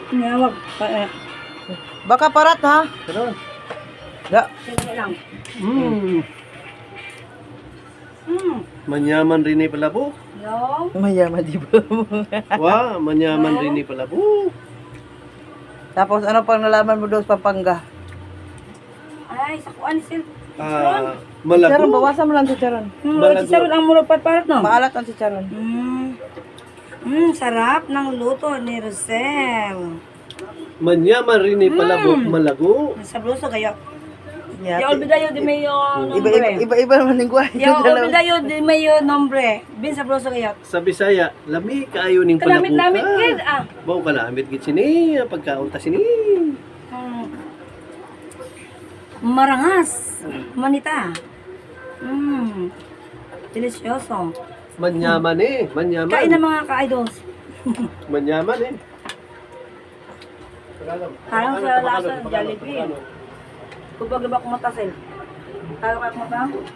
Wag. Baka parat ha. Pero, Da. Sige lang. mm, manyaman rin ni palabo. Yung. Mayaman di ba? Wow, manyaman rin ni palabo. Tapos ano pang nalaman mo doon sa Pampanga? Ay, sa kuan sil. Ah, Chicharon, malago. bawasan mo lang chicharon. Balago. Chicharon ang murapat parat no. Maalat ang chicharon. Sarap ng luto ni Rosel. Manyaman rin ni palabo. Malago. Sabloso kayo. Yati. Ya olvidayo di mayo nombre. Iba naman yung guwan. Ya olvidayo di mayo nombre. Bin sabloso kayo. Sa Bisaya, lami kaayo ning palabo Kalamit-lamit ka. kid Bao ka lamit gid sini, pagkaunta sini. Marangas. Manita. Delicioso. Manyaman eh, manyaman. Kain na mga ka-idols. Manyaman eh. Parang sa lasa ng Jollibee. Kupag iba kumatasin. Talo kayo kumata?